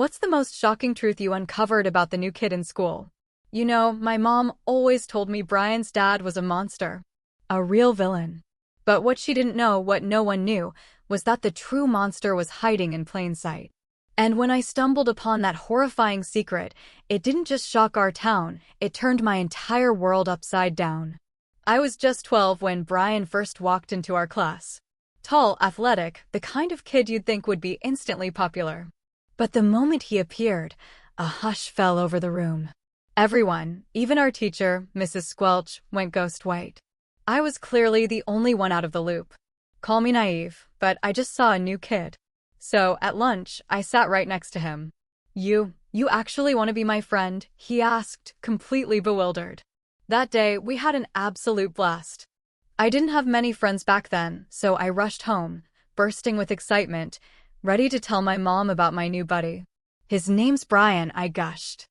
What's the most shocking truth you uncovered about the new kid in school? You know, my mom always told me Brian's dad was a monster, a real villain. But what she didn't know, what no one knew, was that the true monster was hiding in plain sight. And when I stumbled upon that horrifying secret, it didn't just shock our town, it turned my entire world upside down. I was just 12 when Brian first walked into our class. Tall, athletic, the kind of kid you'd think would be instantly popular. But the moment he appeared, a hush fell over the room. Everyone, even our teacher, Mrs. Squelch, went ghost white. I was clearly the only one out of the loop. Call me naive, but I just saw a new kid. So, at lunch, I sat right next to him. You actually want to be my friend?" he asked, completely bewildered. That day, we had an absolute blast. I didn't have many friends back then, so I rushed home, bursting with excitement, ready to tell my mom about my new buddy. "His name's Brian," I gushed.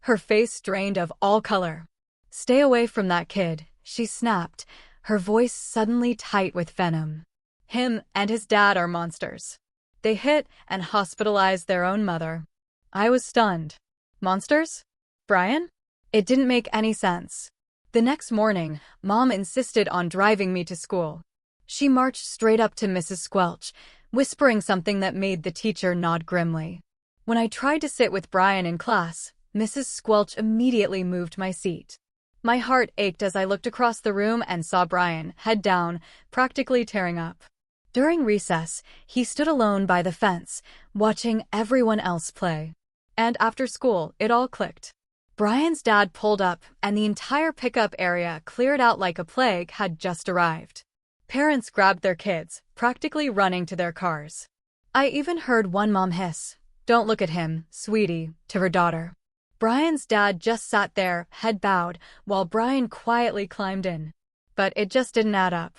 Her face drained of all color. "Stay away from that kid," she snapped, her voice suddenly tight with venom. "Him and his dad are monsters. They hit and hospitalized their own mother." I was stunned. Monsters? Brian? It didn't make any sense. The next morning, Mom insisted on driving me to school. She marched straight up to Mrs. Squelch, whispering something that made the teacher nod grimly. When I tried to sit with Brian in class, Mrs. Squelch immediately moved my seat. My heart ached as I looked across the room and saw Brian, head down, practically tearing up. During recess, he stood alone by the fence, watching everyone else play. And after school, it all clicked. Brian's dad pulled up, and the entire pickup area cleared out like a plague had just arrived. Parents grabbed their kids, practically running to their cars. I even heard one mom hiss, "Don't look at him, sweetie," to her daughter. Brian's dad just sat there, head bowed, while Brian quietly climbed in. But it just didn't add up.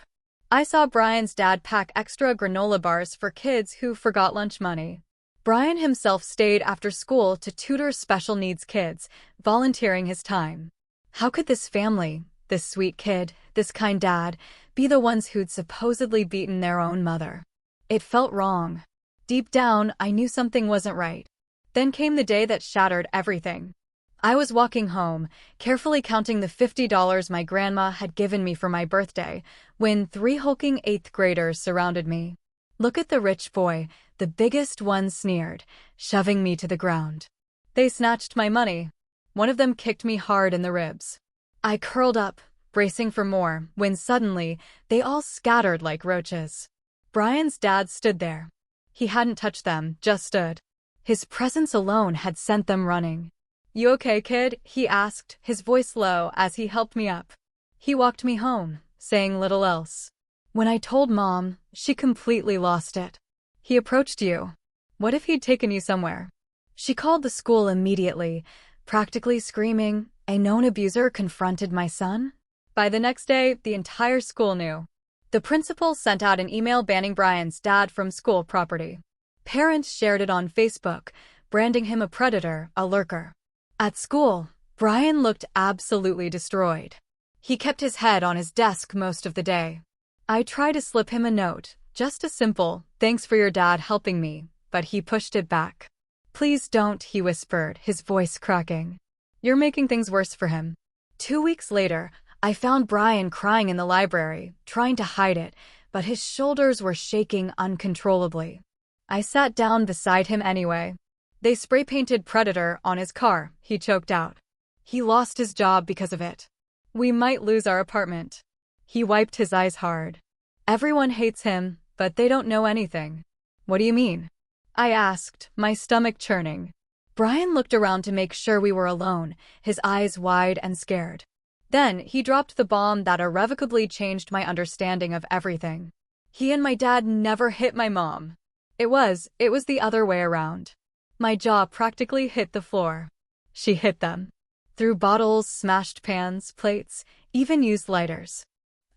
I saw Brian's dad pack extra granola bars for kids who forgot lunch money. Brian himself stayed after school to tutor special needs kids, volunteering his time. How could this family, this sweet kid, this kind dad, be the ones who'd supposedly beaten their own mother? It felt wrong. Deep down, I knew something wasn't right. Then came the day that shattered everything. I was walking home, carefully counting the $50 my grandma had given me for my birthday, when 3 hulking 8th graders surrounded me. "Look at the rich boy," the biggest one sneered, shoving me to the ground. They snatched my money. One of them kicked me hard in the ribs. I curled up, bracing for more, when suddenly, they all scattered like roaches. Brian's dad stood there. He hadn't touched them, just stood. His presence alone had sent them running. "You okay, kid?" he asked, his voice low as he helped me up. He walked me home, saying little else. When I told Mom, she completely lost it. "He approached you. What if he'd taken you somewhere?" She called the school immediately, practically screaming, "A known abuser confronted my son?" By the next day, the entire school knew. The principal sent out an email banning Brian's dad from school property. Parents shared it on Facebook, branding him a predator, a lurker. At school, Brian looked absolutely destroyed. He kept his head on his desk most of the day. I tried to slip him a note, just a simple, "Thanks for your dad helping me," but he pushed it back. "Please don't," he whispered, his voice cracking. "You're making things worse for him." 2 weeks later, I found Brian crying in the library, trying to hide it, but his shoulders were shaking uncontrollably. I sat down beside him anyway. "They spray-painted Predator on his car," he choked out. "He lost his job because of it. We might lose our apartment." He wiped his eyes hard. "Everyone hates him, but they don't know anything." "What do you mean?" I asked, my stomach churning. Brian looked around to make sure we were alone, his eyes wide and scared. Then he dropped the bomb that irrevocably changed my understanding of everything. He and my dad never hit my mom. It was the other way around. My jaw practically hit the floor. She hit them. Threw bottles, smashed pans, plates, even used lighters.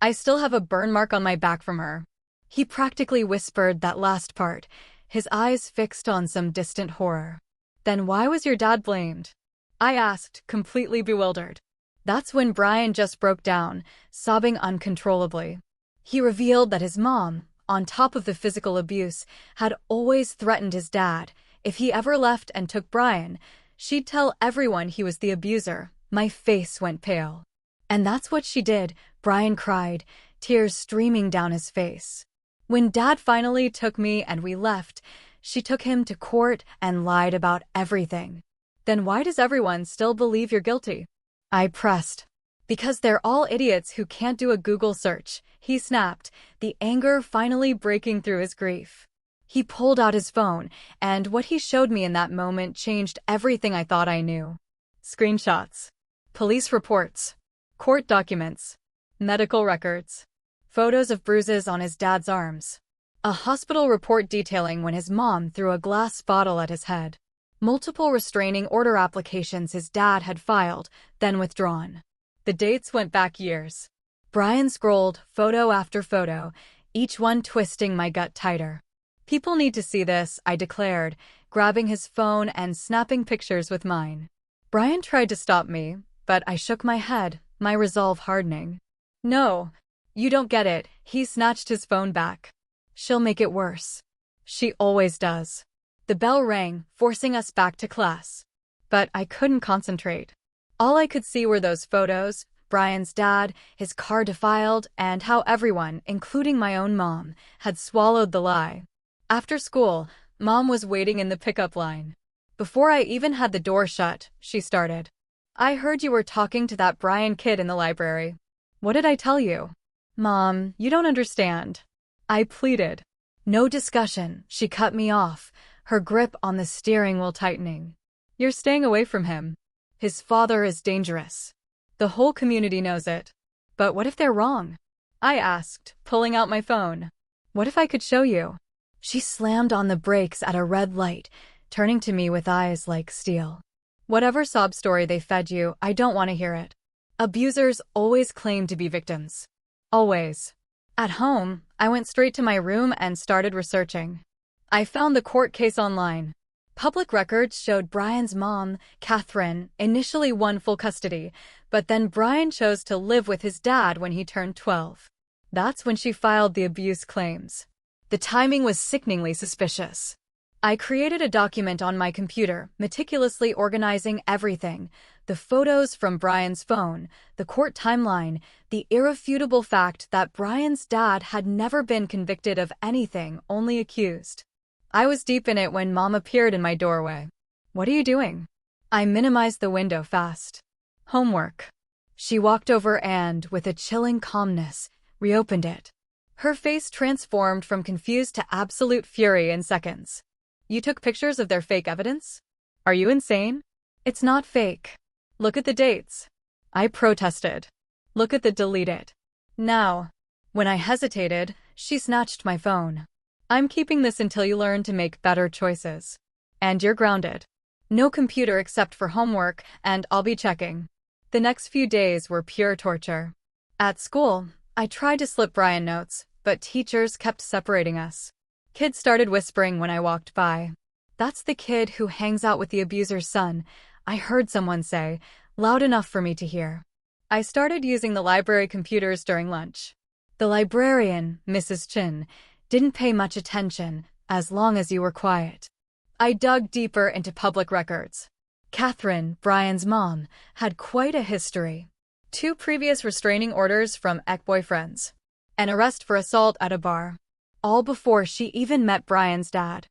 I still have a burn mark on my back from her. He practically whispered that last part, his eyes fixed on some distant horror. "Then why was your dad blamed?" I asked, completely bewildered. That's when Brian just broke down, sobbing uncontrollably. He revealed that his mom, on top of the physical abuse, had always threatened his dad, If he ever left and took Brian, she'd tell everyone he was the abuser. My face went pale. And that's what she did. Brian cried, tears streaming down his face. When Dad finally took me and we left, she took him to court and lied about everything. Then why does everyone still believe you're guilty? I pressed. Because they're all idiots who can't do a Google search, he snapped, the anger finally breaking through his grief. He pulled out his phone, and what he showed me in that moment changed everything I thought I knew. Screenshots, police reports, court documents, medical records, photos of bruises on his dad's arms, a hospital report detailing when his mom threw a glass bottle at his head, multiple restraining order applications his dad had filed, then withdrawn. The dates went back years. Brian scrolled photo after photo, each one twisting my gut tighter. People need to see this, I declared, grabbing his phone and snapping pictures with mine. Brian tried to stop me, but I shook my head, my resolve hardening. No, you don't get it. He snatched his phone back. She'll make it worse. She always does. The bell rang, forcing us back to class. But I couldn't concentrate. All I could see were those photos, Brian's dad, his car defiled, and how everyone, including my own mom, had swallowed the lie. After school, Mom was waiting in the pickup line. Before I even had the door shut, she started. I heard you were talking to that Brian kid in the library. What did I tell you? Mom, you don't understand. I pleaded. No discussion, she cut me off, her grip on the steering wheel tightening. You're staying away from him. His father is dangerous. The whole community knows it. But what if they're wrong? I asked, pulling out my phone. What if I could show you? She slammed on the brakes at a red light, turning to me with eyes like steel. Whatever sob story they fed you, I don't want to hear it. Abusers always claim to be victims. Always. At home, I went straight to my room and started researching. I found the court case online. Public records showed Brian's mom, Catherine, initially won full custody, but then Brian chose to live with his dad when he turned 12. That's when she filed the abuse claims. The timing was sickeningly suspicious. I created a document on my computer, meticulously organizing everything: the photos from Brian's phone, the court timeline, the irrefutable fact that Brian's dad had never been convicted of anything, only accused. I was deep in it when Mom appeared in my doorway. What are you doing? I minimized the window fast. Homework. She walked over and, with a chilling calmness, reopened it. Her face transformed from confused to absolute fury in seconds. You took pictures of their fake evidence? Are you insane? It's not fake. Look at the dates. I protested. Look at the delete it. Now. When I hesitated, she snatched my phone. I'm keeping this until you learn to make better choices. And you're grounded. No computer except for homework, and I'll be checking. The next few days were pure torture. At school, I tried to slip Brian notes, but teachers kept separating us. Kids started whispering when I walked by. That's the kid who hangs out with the abuser's son, I heard someone say, loud enough for me to hear. I started using the library computers during lunch. The librarian, Mrs. Chin, didn't pay much attention, as long as you were quiet. I dug deeper into public records. Catherine, Brian's mom, had quite a history. 2 previous restraining orders from ex-boyfriends. An arrest for assault at a bar. All before she even met Brian's dad.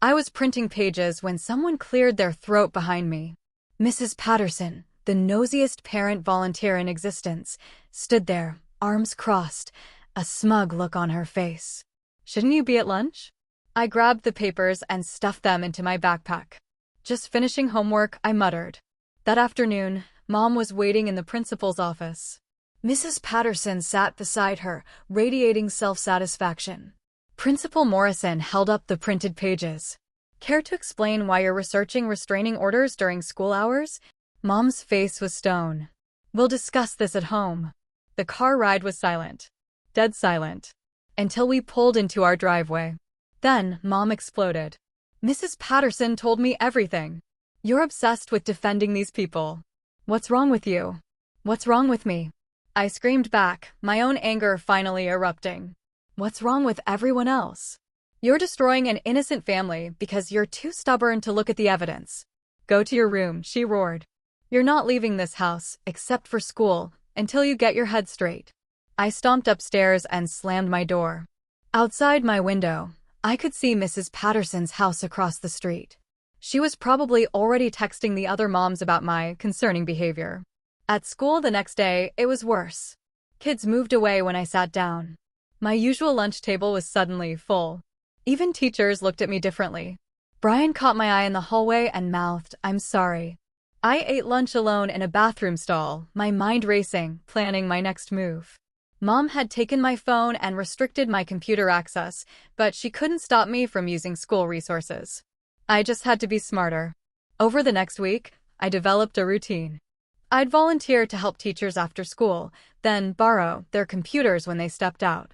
I was printing pages when someone cleared their throat behind me. Mrs. Patterson, the nosiest parent volunteer in existence, stood there, arms crossed, a smug look on her face. Shouldn't you be at lunch? I grabbed the papers and stuffed them into my backpack. Just finishing homework, I muttered. That afternoon, Mom was waiting in the principal's office. Mrs. Patterson sat beside her, radiating self-satisfaction. Principal Morrison held up the printed pages. Care to explain why you're researching restraining orders during school hours? Mom's face was stone. We'll discuss this at home. The car ride was silent. Dead silent. Until we pulled into our driveway. Then, Mom exploded. Mrs. Patterson told me everything. You're obsessed with defending these people. What's wrong with you? What's wrong with me? I screamed back, my own anger finally erupting. What's wrong with everyone else? You're destroying an innocent family because you're too stubborn to look at the evidence. Go to your room, she roared. You're not leaving this house, except for school, until you get your head straight. I stomped upstairs and slammed my door. Outside my window, I could see Mrs. Patterson's house across the street. She was probably already texting the other moms about my concerning behavior. At school the next day, it was worse. Kids moved away when I sat down. My usual lunch table was suddenly full. Even teachers looked at me differently. Brian caught my eye in the hallway and mouthed, "I'm sorry." I ate lunch alone in a bathroom stall, my mind racing, planning my next move. Mom had taken my phone and restricted my computer access, but she couldn't stop me from using school resources. I just had to be smarter. Over the next week, I developed a routine. I'd volunteer to help teachers after school, then borrow their computers when they stepped out.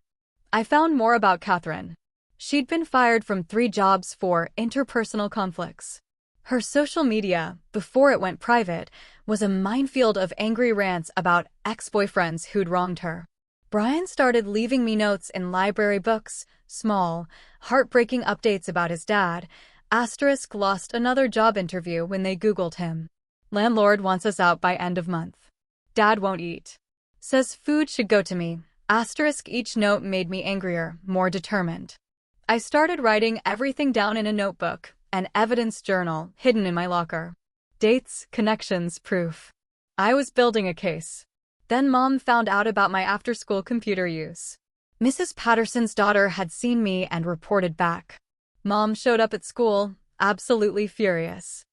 I found more about Catherine. She'd been fired from 3 jobs for interpersonal conflicts. Her social media, before it went private, was a minefield of angry rants about ex-boyfriends who'd wronged her. Brian started leaving me notes in library books, small, heartbreaking updates about his dad. Asterisk lost another job interview when they Googled him. Landlord wants us out by end of month. Dad won't eat. Says food should go to me. Asterisk each note made me angrier, more determined. I started writing everything down in a notebook, an evidence journal hidden in my locker. Dates, connections, proof. I was building a case. Then Mom found out about my after-school computer use. Mrs. Patterson's daughter had seen me and reported back. Mom showed up at school, absolutely furious.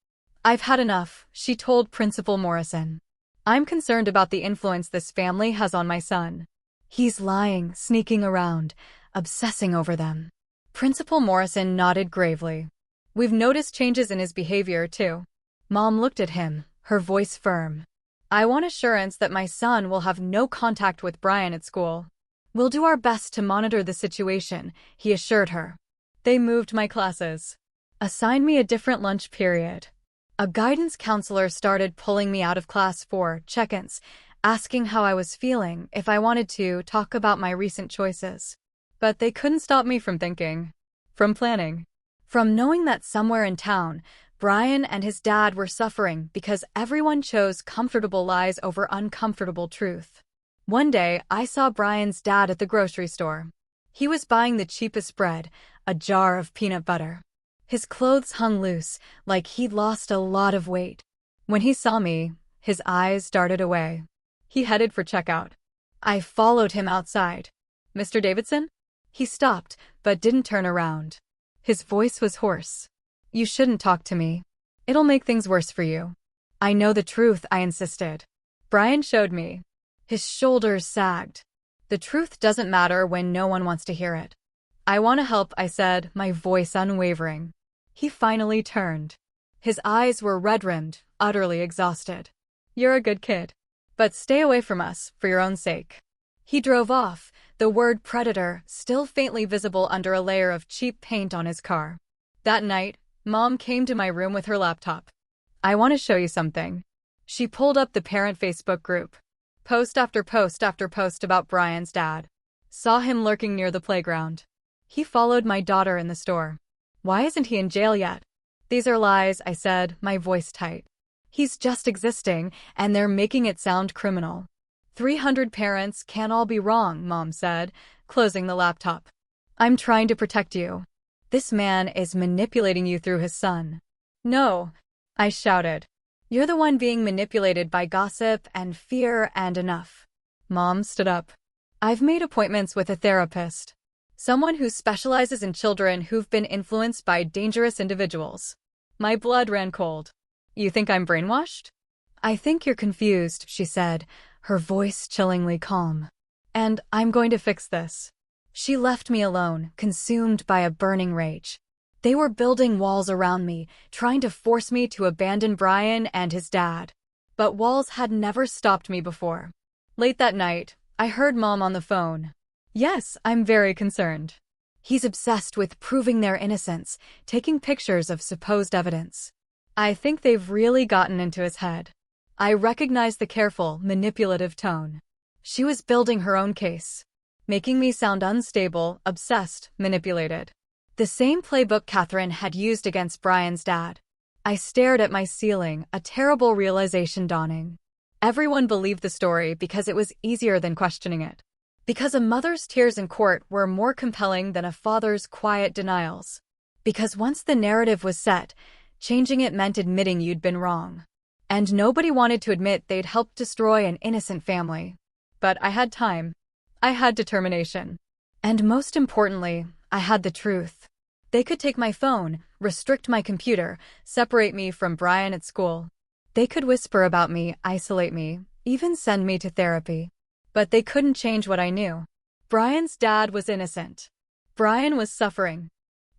"I've had enough," she told Principal Morrison. "I'm concerned about the influence this family has on my son. He's lying, sneaking around, obsessing over them." Principal Morrison nodded gravely. "We've noticed changes in his behavior, too." Mom looked at him, her voice firm. "I want assurance that my son will have no contact with Brian at school." "We'll do our best to monitor the situation," he assured her. They moved my classes. Assigned me a different lunch period. A guidance counselor started pulling me out of class for check-ins, asking how I was feeling, if I wanted to talk about my recent choices. But they couldn't stop me from thinking, from planning, from knowing that somewhere in town, Brian and his dad were suffering because everyone chose comfortable lies over uncomfortable truth. One day, I saw Brian's dad at the grocery store. He was buying the cheapest bread, a jar of peanut butter. His clothes hung loose, like he'd lost a lot of weight. When he saw me, his eyes darted away. He headed for checkout. I followed him outside. "Mr. Davidson?" He stopped, but didn't turn around. His voice was hoarse. "You shouldn't talk to me. It'll make things worse for you." "I know the truth," I insisted. Brian showed me. His shoulders sagged. "The truth doesn't matter when no one wants to hear it." "I want to help," I said, my voice unwavering. He finally turned. His eyes were red-rimmed, utterly exhausted. "You're a good kid. But stay away from us, for your own sake." He drove off, the word predator still faintly visible under a layer of cheap paint on his car. That night, Mom came to my room with her laptop. "I want to show you something." She pulled up the parent Facebook group. Post after post after post about Brian's dad. Saw him lurking near the playground. He followed my daughter in the store. "Why isn't he in jail yet?" "These are lies," I said, my voice tight. "He's just existing, and they're making it sound criminal." 300 parents can't all be wrong, Mom said, closing the laptop. "I'm trying to protect you. This man is manipulating you through his son." "No," I shouted. "You're the one being manipulated by gossip and fear and enough." Mom stood up. "I've made appointments with a therapist. Someone who specializes in children who've been influenced by dangerous individuals." My blood ran cold. "You think I'm brainwashed?" "I think you're confused," she said, her voice chillingly calm. "And I'm going to fix this." She left me alone, consumed by a burning rage. They were building walls around me, trying to force me to abandon Brian and his dad. But walls had never stopped me before. Late that night, I heard Mom on the phone. "Yes, I'm very concerned. He's obsessed with proving their innocence, taking pictures of supposed evidence. I think they've really gotten into his head." I recognized the careful, manipulative tone. She was building her own case, making me sound unstable, obsessed, manipulated. The same playbook Catherine had used against Brian's dad. I stared at my ceiling, a terrible realization dawning. Everyone believed the story because it was easier than questioning it. Because a mother's tears in court were more compelling than a father's quiet denials. Because once the narrative was set, changing it meant admitting you'd been wrong. And nobody wanted to admit they'd helped destroy an innocent family. But I had time. I had determination. And most importantly, I had the truth. They could take my phone, restrict my computer, separate me from Brian at school. They could whisper about me, isolate me, even send me to therapy. But they couldn't change what I knew. Brian's dad was innocent. Brian was suffering.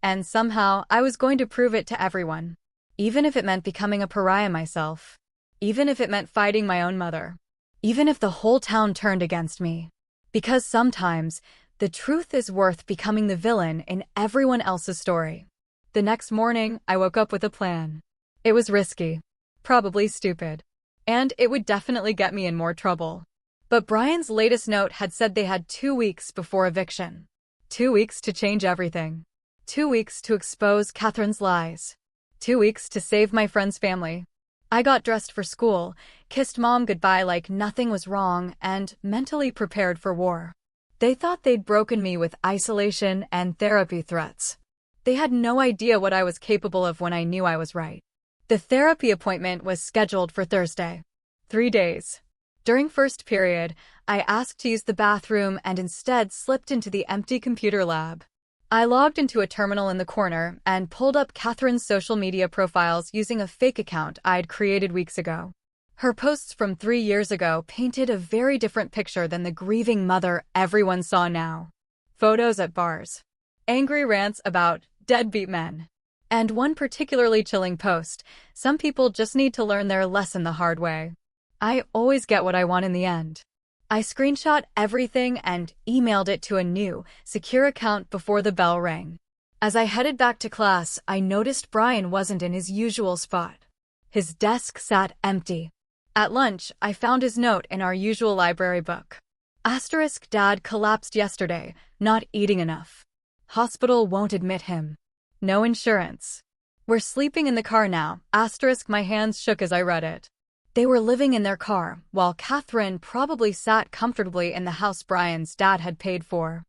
And somehow, I was going to prove it to everyone. Even if it meant becoming a pariah myself. Even if it meant fighting my own mother. Even if the whole town turned against me. Because sometimes, the truth is worth becoming the villain in everyone else's story. The next morning, I woke up with a plan. It was risky. Probably stupid. And it would definitely get me in more trouble. But Brian's latest note had said they had 2 weeks before eviction. 2 weeks to change everything. 2 weeks to expose Catherine's lies. 2 weeks to save my friend's family. I got dressed for school, kissed Mom goodbye like nothing was wrong, and mentally prepared for war. They thought they'd broken me with isolation and therapy threats. They had no idea what I was capable of when I knew I was right. The therapy appointment was scheduled for Thursday. 3 days. During first period, I asked to use the bathroom and instead slipped into the empty computer lab. I logged into a terminal in the corner and pulled up Catherine's social media profiles using a fake account I'd created weeks ago. Her posts from 3 years ago painted a very different picture than the grieving mother everyone saw now. Photos at bars. Angry rants about deadbeat men. And one particularly chilling post, some people just need to learn their lesson the hard way. I always get what I want in the end. I screenshot everything and emailed it to a new, secure account before the bell rang. As I headed back to class, I noticed Brian wasn't in his usual spot. His desk sat empty. At lunch, I found his note in our usual library book. Asterisk Dad collapsed yesterday, not eating enough. Hospital won't admit him. No insurance. We're sleeping in the car now. Asterisk my hands shook as I read it. They were living in their car, while Catherine probably sat comfortably in the house Brian's dad had paid for.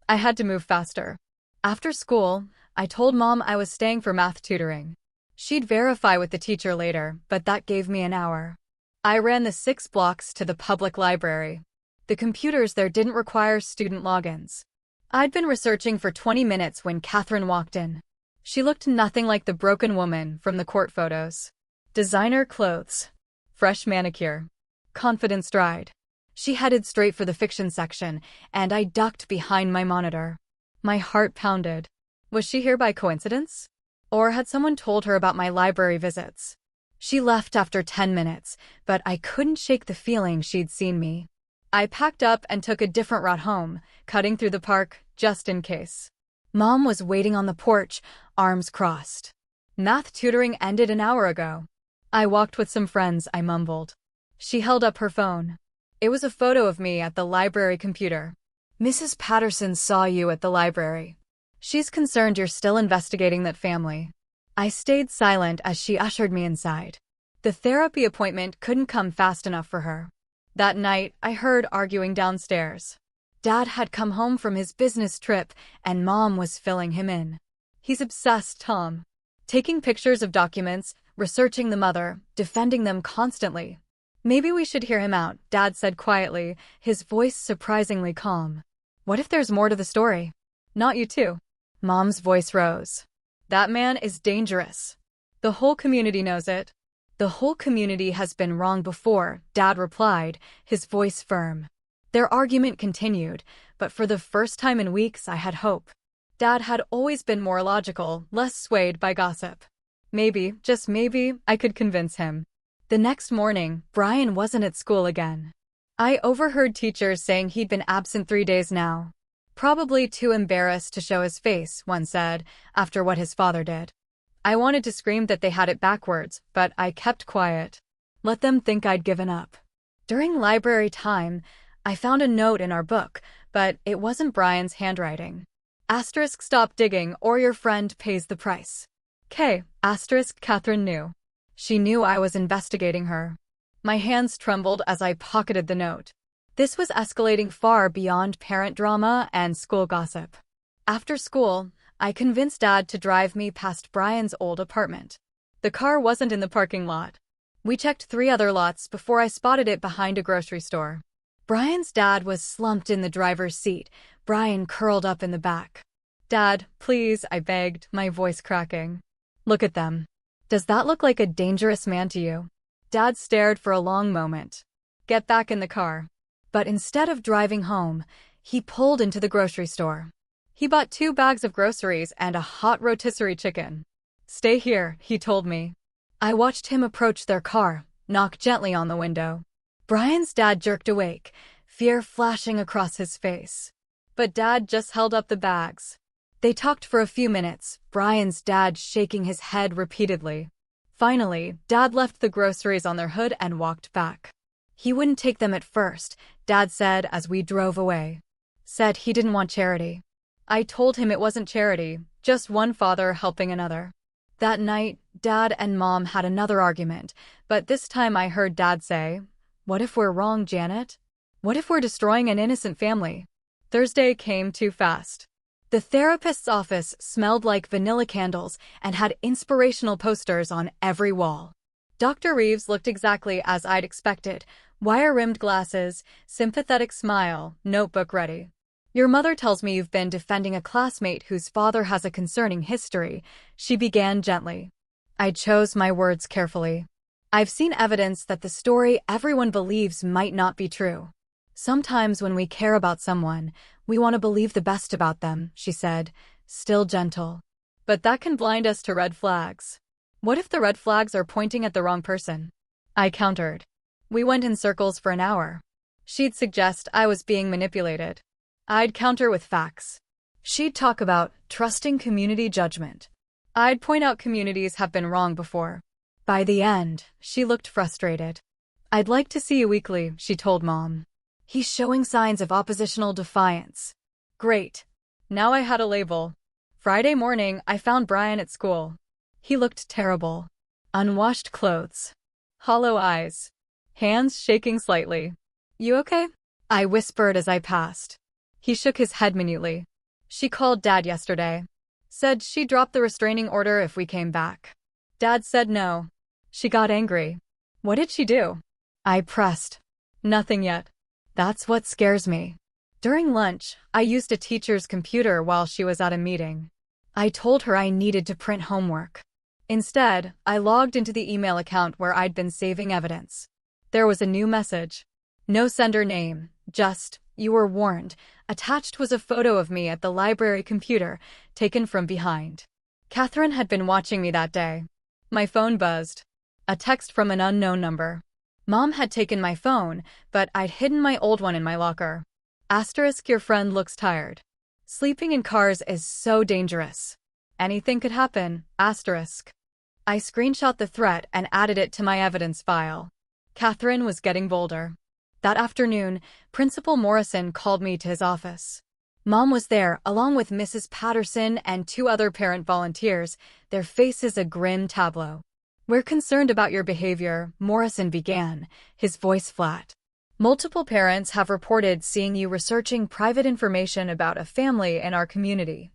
I had to move faster. After school, I told Mom I was staying for math tutoring. She'd verify with the teacher later, but that gave me an hour. I ran the 6 blocks to the public library. The computers there didn't require student logins. I'd been researching for 20 minutes when Catherine walked in. She looked nothing like the broken woman from the court photos. Designer clothes. Fresh manicure. Confident stride. She headed straight for the fiction section, and I ducked behind my monitor. My heart pounded. Was she here by coincidence? Or had someone told her about my library visits? She left after 10 minutes, but I couldn't shake the feeling she'd seen me. I packed up and took a different route home, cutting through the park, just in case. Mom was waiting on the porch, arms crossed. Math tutoring ended an hour ago. I walked with some friends, I mumbled. She held up her phone. It was a photo of me at the library computer. Mrs. Patterson saw you at the library. She's concerned you're still investigating that family. I stayed silent as she ushered me inside. The therapy appointment couldn't come fast enough for her. That night, I heard arguing downstairs. Dad had come home from his business trip, and Mom was filling him in. He's obsessed, Tom. Taking pictures of documents, researching the mother, defending them constantly. Maybe we should hear him out, Dad said quietly, his voice surprisingly calm. What if there's more to the story? Not you too. Mom's voice rose. That man is dangerous. The whole community knows it. The whole community has been wrong before, Dad replied, his voice firm. Their argument continued, but for the first time in weeks I had hope. Dad had always been more logical, less swayed by gossip. Maybe, just maybe, I could convince him. The next morning, Brian wasn't at school again. I overheard teachers saying he'd been absent 3 days now. Probably too embarrassed to show his face, one said, after what his father did. I wanted to scream that they had it backwards, but I kept quiet. Let them think I'd given up. During library time, I found a note in our book, but it wasn't Brian's handwriting. Asterisk stop digging or your friend pays the price. K. Asterisk Catherine knew. She knew I was investigating her. My hands trembled as I pocketed the note. This was escalating far beyond parent drama and school gossip. After school, I convinced Dad to drive me past Brian's old apartment. The car wasn't in the parking lot. We checked 3 other lots before I spotted it behind a grocery store. Brian's dad was slumped in the driver's seat, Brian curled up in the back. Dad, please, I begged, my voice cracking. Look at them. Does that look like a dangerous man to you? Dad stared for a long moment. Get back in the car. But instead of driving home, he pulled into the grocery store. He bought 2 bags of groceries and a hot rotisserie chicken. Stay here, he told me. I watched him approach their car, knock gently on the window. Brian's dad jerked awake, fear flashing across his face. But Dad just held up the bags. They talked for a few minutes, Brian's dad shaking his head repeatedly. Finally, Dad left the groceries on their hood and walked back. He wouldn't take them at first, Dad said as we drove away. Said he didn't want charity. I told him it wasn't charity, just one father helping another. That night, Dad and Mom had another argument, but this time I heard Dad say, "What if we're wrong, Janet? What if we're destroying an innocent family?" Thursday came too fast. The therapist's office smelled like vanilla candles and had inspirational posters on every wall. Dr. Reeves looked exactly as I'd expected, wire-rimmed glasses, sympathetic smile, notebook ready. Your mother tells me you've been defending a classmate whose father has a concerning history, she began gently. I chose my words carefully. I've seen evidence that the story everyone believes might not be true. Sometimes when we care about someone, we want to believe the best about them, she said, still gentle. But that can blind us to red flags. What if the red flags are pointing at the wrong person? I countered. We went in circles for an hour. She'd suggest I was being manipulated. I'd counter with facts. She'd talk about trusting community judgment. I'd point out communities have been wrong before. By the end, she looked frustrated. I'd like to see you weekly, she told Mom. He's showing signs of oppositional defiance. Great. Now I had a label. Friday morning, I found Brian at school. He looked terrible. Unwashed clothes. Hollow eyes. Hands shaking slightly. You okay? I whispered as I passed. He shook his head minutely. She called Dad yesterday. Said she'd drop the restraining order if we came back. Dad said no. She got angry. What did she do? I pressed. Nothing yet. That's what scares me. During lunch, I used a teacher's computer while she was at a meeting. I told her I needed to print homework. Instead, I logged into the email account where I'd been saving evidence. There was a new message. No sender name, just, "You were warned." Attached was a photo of me at the library computer, taken from behind. Catherine had been watching me that day. My phone buzzed. A text from an unknown number. Mom had taken my phone, but I'd hidden my old one in my locker. Asterisk, your friend looks tired. Sleeping in cars is so dangerous. Anything could happen, asterisk. I screenshot the threat and added it to my evidence file. Catherine was getting bolder. That afternoon, Principal Morrison called me to his office. Mom was there, along with Mrs. Patterson and 2 other parent volunteers, their faces a grim tableau. We're concerned about your behavior, Morrison began, his voice flat. Multiple parents have reported seeing you researching private information about a family in our community.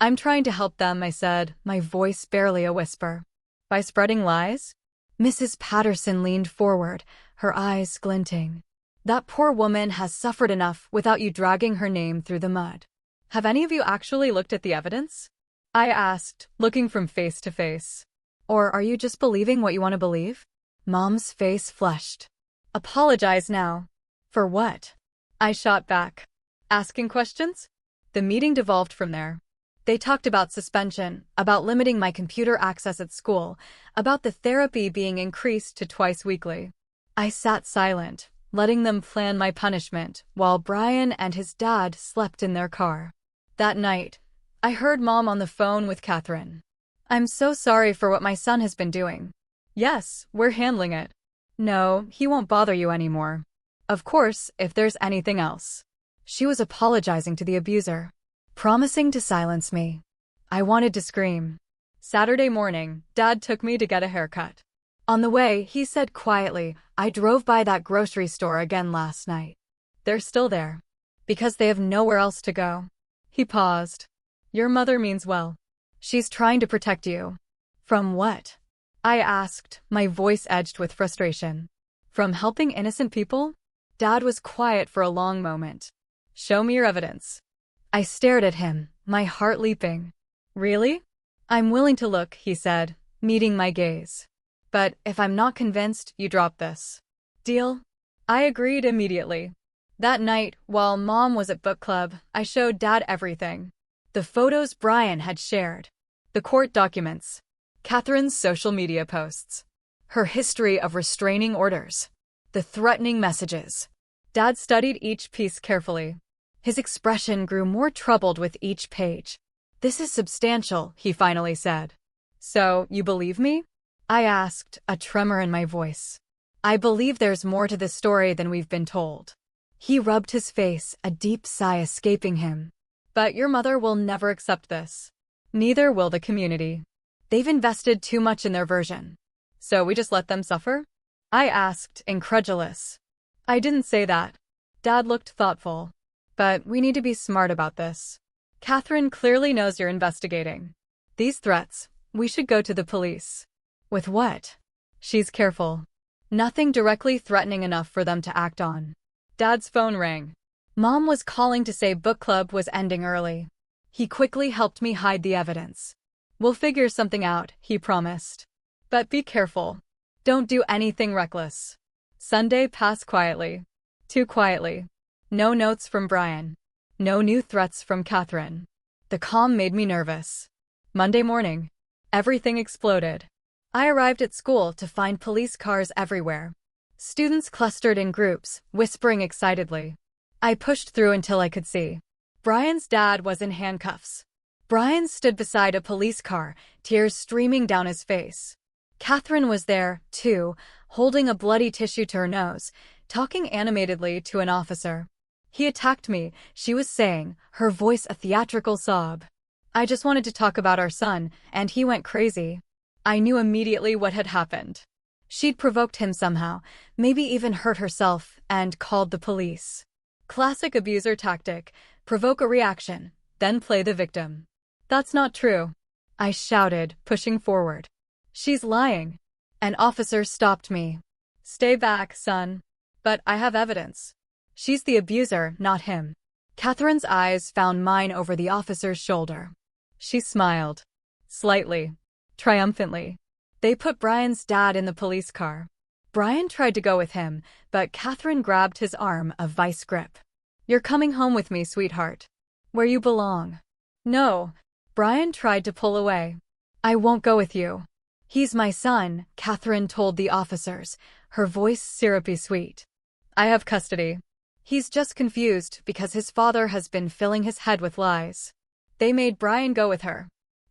I'm trying to help them, I said, my voice barely a whisper. By spreading lies? Mrs. Patterson leaned forward, her eyes glinting. That poor woman has suffered enough without you dragging her name through the mud. Have any of you actually looked at the evidence? I asked, looking from face to face. Or are you just believing what you want to believe? Mom's face flushed. Apologize now. For what? I shot back. Asking questions? The meeting devolved from there. They talked about suspension, about limiting my computer access at school, about the therapy being increased to twice weekly. I sat silent, letting them plan my punishment, while Brian and his dad slept in their car. That night, I heard Mom on the phone with Catherine. I'm so sorry for what my son has been doing. Yes, we're handling it. No, he won't bother you anymore. Of course, if there's anything else. She was apologizing to the abuser. promising to silence me. I wanted to scream. Saturday morning, Dad took me to get a haircut. On the way, he said quietly, "I drove by that grocery store again last night. They're still there. Because they have nowhere else to go." He paused. "Your mother means well. She's trying to protect you." "From what?" I asked, my voice edged with frustration. "From helping innocent people?" Dad was quiet for a long moment. "Show me your evidence." I stared at him, my heart leaping. "Really?" "I'm willing to look," he said, meeting my gaze. "But if I'm not convinced, you drop this. Deal?" I agreed immediately. That night, while Mom was at book club, I showed Dad everything. The photos Brian had shared, the court documents, Catherine's social media posts, her history of restraining orders, the threatening messages. Dad studied each piece carefully. His expression grew more troubled with each page. "This is substantial," he finally said. "So, you believe me?" I asked, a tremor in my voice. "I believe there's more to this story than we've been told." He rubbed his face, a deep sigh escaping him. "But your mother will never accept this. Neither will the community. They've invested too much in their version. So we just let them suffer?" I asked, incredulous. "I didn't say that." Dad looked thoughtful. "But we need to be smart about this. Catherine clearly knows you're investigating. These threats, we should go to the police." "With what?" "She's careful. Nothing directly threatening enough for them to act on." Dad's phone rang. Mom was calling to say book club was ending early. He quickly helped me hide the evidence. "We'll figure something out," he promised. "But be careful. Don't do anything reckless." Sunday passed quietly. Too quietly. No notes from Brian. No new threats from Catherine. The calm made me nervous. Monday morning. Everything exploded. I arrived at school to find police cars everywhere. Students clustered in groups, whispering excitedly. I pushed through until I could see. Brian's dad was in handcuffs. Brian stood beside a police car, tears streaming down his face. Catherine was there, too, holding a bloody tissue to her nose, talking animatedly to an officer. "He attacked me," she was saying, her voice a theatrical sob. "I just wanted to talk about our son, and he went crazy." I knew immediately what had happened. She'd provoked him somehow, maybe even hurt herself, and called the police. Classic abuser tactic: provoke a reaction, then play the victim. "That's not true," I shouted, pushing forward. "She's lying." An officer stopped me. "Stay back, son." "But I have evidence." "She's the abuser, not him." Catherine's eyes found mine over the officer's shoulder. She smiled. Slightly. Triumphantly. They put Brian's dad in the police car. Brian tried to go with him, but Catherine grabbed his arm, a vice grip. "You're coming home with me, sweetheart. Where you belong." "No." Brian tried to pull away. "I won't go with you." "He's my son," Catherine told the officers, her voice syrupy sweet. "I have custody. He's just confused because his father has been filling his head with lies." They made Brian go with her.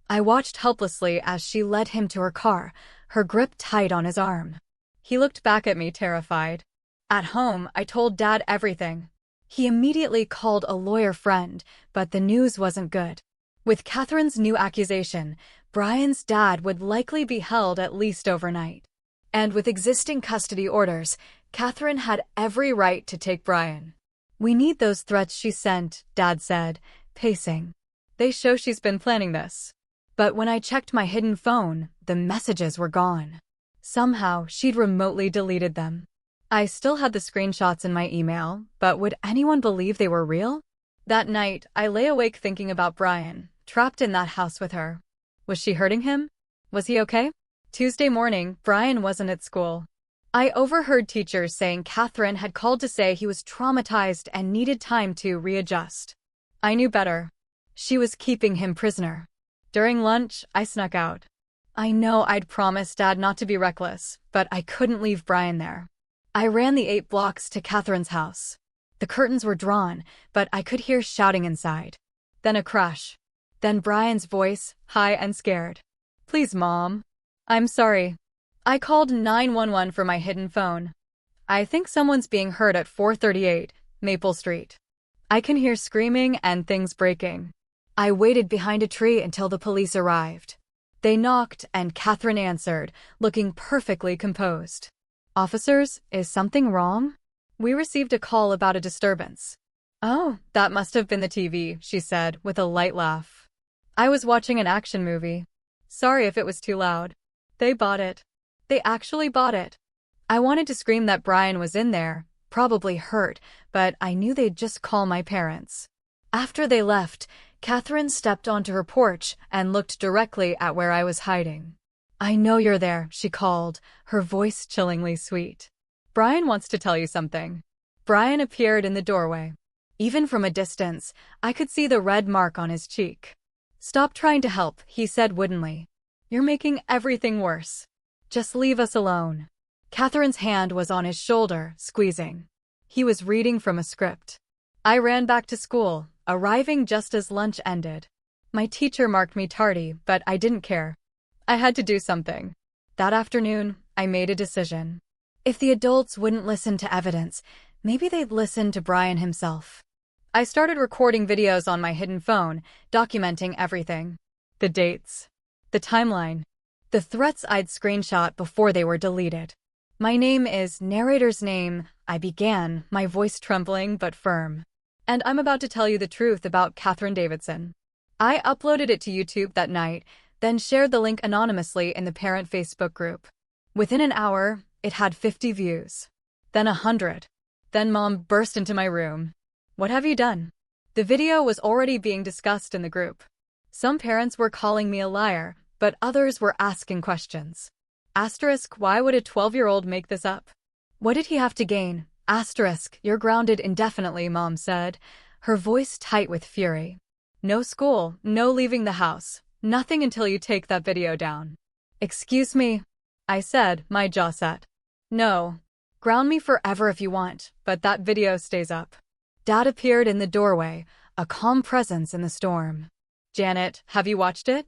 I watched helplessly as she led him to her car, her grip tight on his arm. He looked back at me terrified. At home, I told Dad everything. He immediately called a lawyer friend, but the news wasn't good. With Catherine's new accusation, Brian's dad would likely be held at least overnight. And with existing custody orders, Catherine had every right to take Brian. "We need those threats she sent," Dad said, pacing. "They show she's been planning this." But when I checked my hidden phone, the messages were gone. Somehow, she'd remotely deleted them. I still had the screenshots in my email, but would anyone believe they were real? That night, I lay awake thinking about Brian, trapped in that house with her. Was she hurting him? Was he okay? Tuesday morning, Brian wasn't at school. I overheard teachers saying Catherine had called to say he was traumatized and needed time to readjust. I knew better. She was keeping him prisoner. During lunch, I snuck out. I know I'd promised Dad not to be reckless, but I couldn't leave Brian there. I ran the 8 blocks to Catherine's house. The curtains were drawn, but I could hear shouting inside. Then a crash. Then Brian's voice, high and scared. "Please, Mom. I'm sorry." I called 911 for my hidden phone. "I think someone's being hurt at 438 Maple Street. I can hear screaming and things breaking." I waited behind a tree until the police arrived. They knocked, and Catherine answered, looking perfectly composed. "Officers, is something wrong? We received a call about a disturbance." "Oh, that must have been the TV," she said, with a light laugh. "I was watching an action movie. Sorry if it was too loud." They bought it. They actually bought it. I wanted to scream that Brian was in there, probably hurt, but I knew they'd just call my parents. After they left, Catherine stepped onto her porch and looked directly at where I was hiding. "I know you're there," she called, her voice chillingly sweet. "Brian wants to tell you something." Brian appeared in the doorway. Even from a distance, I could see the red mark on his cheek. "Stop trying to help," he said woodenly. "You're making everything worse. Just leave us alone." Catherine's hand was on his shoulder, squeezing. He was reading from a script. I ran back to school, arriving just as lunch ended. My teacher marked me tardy, but I didn't care. I had to do something. That afternoon, I made a decision. If the adults wouldn't listen to evidence, maybe they'd listen to Brian himself. I started recording videos on my hidden phone, documenting everything. The dates. The timeline. The threats I'd screenshot before they were deleted. "My name is narrator's name," I began, my voice trembling but firm. "And I'm about to tell you the truth about Catherine Davidson." I uploaded it to YouTube that night, then shared the link anonymously in the parent Facebook group. Within an hour, it had 50 views. Then 100. Then Mom burst into my room. "What have you done?" The video was already being discussed in the group. Some parents were calling me a liar, but others were asking questions. Why would a 12-year-old make this up? What did he have to gain? You're grounded indefinitely, Mom said, her voice tight with fury. No school, no leaving the house, nothing until you take that video down. Excuse me, I said, my jaw set. No. Ground me forever if you want, but that video stays up. Dad appeared in the doorway, a calm presence in the storm. Janet, have you watched it?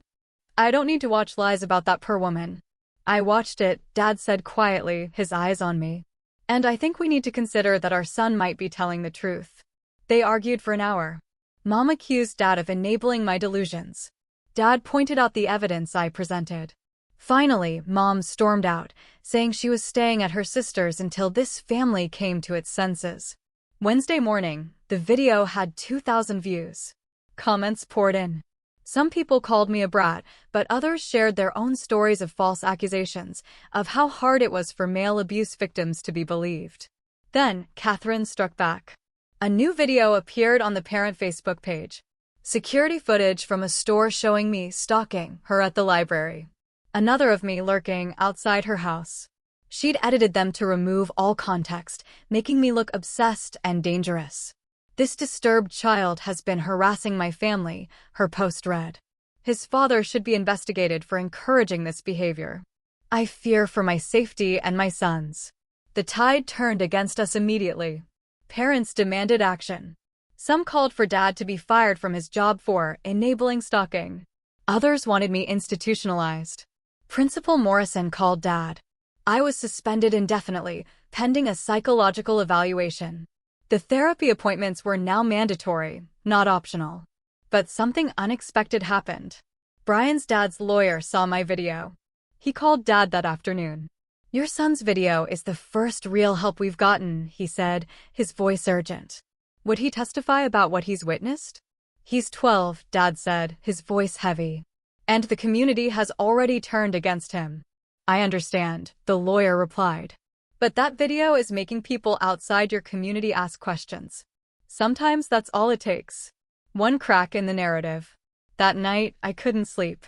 I don't need to watch lies about that poor woman. I watched it, Dad said quietly, his eyes on me. And I think we need to consider that our son might be telling the truth. They argued for an hour. Mom accused Dad of enabling my delusions. Dad pointed out the evidence I presented. Finally, Mom stormed out, saying she was staying at her sister's until this family came to its senses. Wednesday morning, the video had 2,000 views. Comments poured in. Some people called me a brat, but others shared their own stories of false accusations, of how hard it was for male abuse victims to be believed. Then, Catherine struck back. A new video appeared on the parent Facebook page. Security footage from a store showing me stalking her at the library. Another of me lurking outside her house. She'd edited them to remove all context, making me look obsessed and dangerous. This disturbed child has been harassing my family, her post read. His father should be investigated for encouraging this behavior. I fear for my safety and my son's. The tide turned against us immediately. Parents demanded action. Some called for Dad to be fired from his job for enabling stalking. Others wanted me institutionalized. Principal Morrison called Dad. I was suspended indefinitely, pending a psychological evaluation. The therapy appointments were now mandatory, not optional. But something unexpected happened. Brian's dad's lawyer saw my video. He called Dad that afternoon. Your son's video is the first real help we've gotten, he said, his voice urgent. Would he testify about what he's witnessed? He's 12, Dad said, his voice heavy. And the community has already turned against him. I understand, the lawyer replied. But that video is making people outside your community ask questions. Sometimes that's all it takes. One crack in the narrative. That night, I couldn't sleep.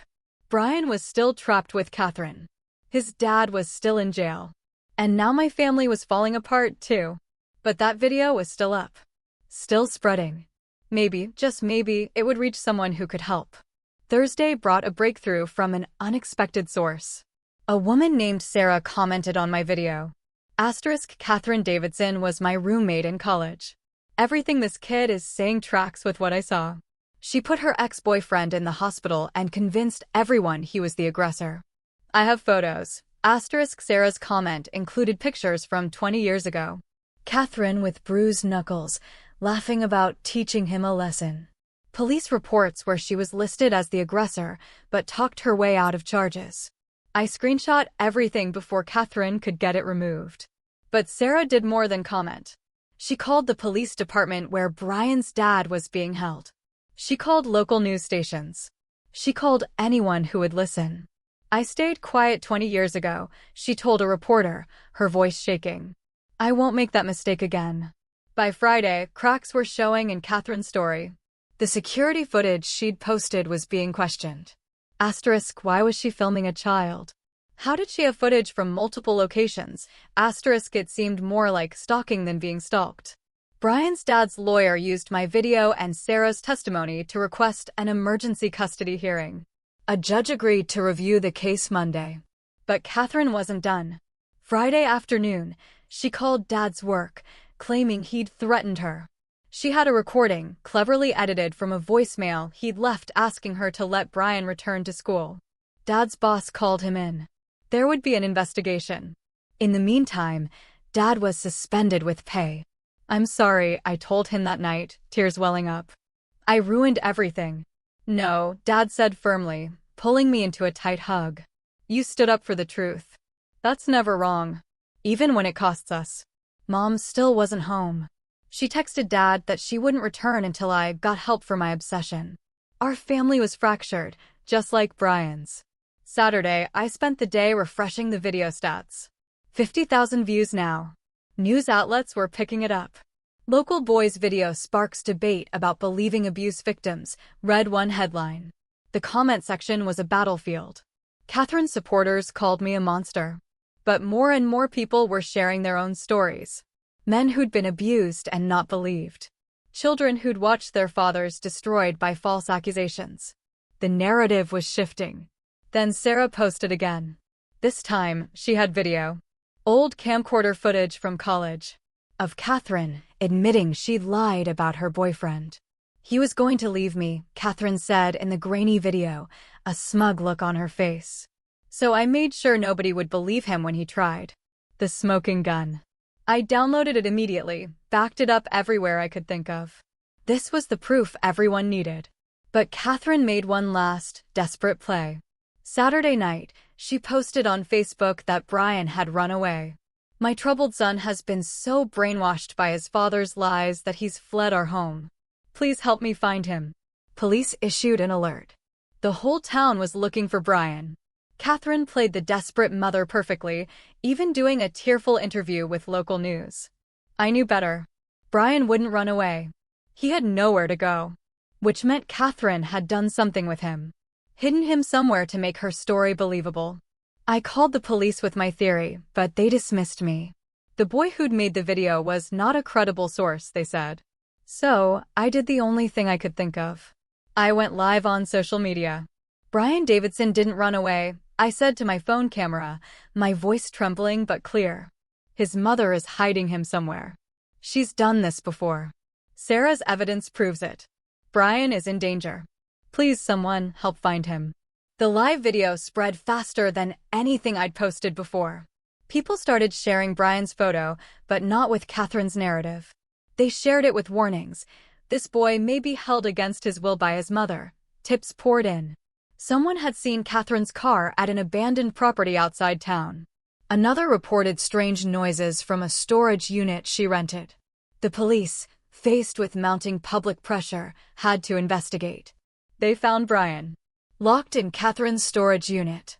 Brian was still trapped with Catherine. His dad was still in jail. And now my family was falling apart, too. But that video was still up. Still spreading. Maybe, just maybe, it would reach someone who could help. Thursday brought a breakthrough from an unexpected source. A woman named Sarah commented on my video. Catherine Davidson was my roommate in college. Everything this kid is saying tracks with what I saw. She put her ex-boyfriend in the hospital and convinced everyone he was the aggressor. I have photos. Sarah's comment included pictures from 20 years ago. Catherine with bruised knuckles, laughing about teaching him a lesson. Police reports where she was listed as the aggressor, but talked her way out of charges. I screenshot everything before Catherine could get it removed. But Sarah did more than comment. She called the police department where Brian's dad was being held. She called local news stations. She called anyone who would listen. I stayed quiet 20 years ago, she told a reporter, her voice shaking. I won't make that mistake again. By Friday, cracks were showing in Catherine's story. The security footage she'd posted was being questioned. Asterisk, why was she filming a child? How did she have footage from multiple locations? Asterisk, it seemed more like stalking than being stalked. Brian's dad's lawyer used my video and Sarah's testimony to request an emergency custody hearing. A judge agreed to review the case Monday. But Catherine wasn't done. Friday afternoon, she called Dad's work, claiming he'd threatened her. She had a recording, cleverly edited from a voicemail he'd left asking her to let Brian return to school. Dad's boss called him in. There would be an investigation. In the meantime, Dad was suspended with pay. I'm sorry, I told him that night, tears welling up. I ruined everything. No, Dad said firmly, pulling me into a tight hug. You stood up for the truth. That's never wrong. Even when it costs us. Mom still wasn't home. She texted Dad that she wouldn't return until I got help for my obsession. Our family was fractured, just like Brian's. Saturday, I spent the day refreshing the video stats. 50,000 views now. News outlets were picking it up. Local boy's video sparks debate about believing abuse victims, read one headline. The comment section was a battlefield. Catherine's supporters called me a monster. But more and more people were sharing their own stories. Men who'd been abused and not believed. Children who'd watched their fathers destroyed by false accusations. The narrative was shifting. Then Sarah posted again. This time, she had video. Old camcorder footage from college. Of Catherine admitting she'd lied about her boyfriend. He was going to leave me, Catherine said in the grainy video, a smug look on her face. So I made sure nobody would believe him when he tried. The smoking gun. I downloaded it immediately, backed it up everywhere I could think of. This was the proof everyone needed. But Catherine made one last, desperate play. Saturday night, she posted on Facebook that Brian had run away. My troubled son has been so brainwashed by his father's lies that he's fled our home. Please help me find him. Police issued an alert. The whole town was looking for Brian. Catherine played the desperate mother perfectly, even doing a tearful interview with local news. I knew better. Brian wouldn't run away. He had nowhere to go. Which meant Catherine had done something with him. Hidden him somewhere to make her story believable. I called the police with my theory, but they dismissed me. The boy who'd made the video was not a credible source, they said. So, I did the only thing I could think of. I went live on social media. Brian Davidson didn't run away, I said to my phone camera, my voice trembling but clear. His mother is hiding him somewhere. She's done this before. Sarah's evidence proves it. Brian is in danger. Please someone help find him. The live video spread faster than anything I'd posted before. People started sharing Brian's photo, but not with Catherine's narrative. They shared it with warnings. This boy may be held against his will by his mother. Tips poured in. Someone had seen Catherine's car at an abandoned property outside town. Another reported strange noises from a storage unit she rented. The police, faced with mounting public pressure, had to investigate. They found Brian, locked in Catherine's storage unit,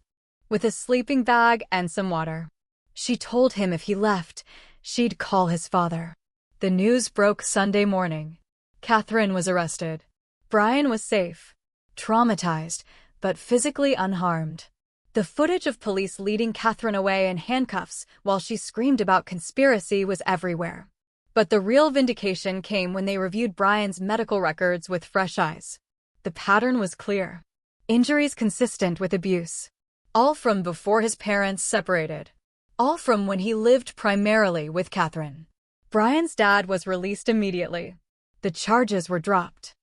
with a sleeping bag and some water. She told him if he left, she'd call his father. The news broke Sunday morning. Catherine was arrested. Brian was safe, traumatized, but physically unharmed. The footage of police leading Catherine away in handcuffs while she screamed about conspiracy was everywhere. But the real vindication came when they reviewed Brian's medical records with fresh eyes. The pattern was clear. Injuries consistent with abuse. All from before his parents separated. All from when he lived primarily with Catherine. Brian's dad was released immediately. The charges were dropped.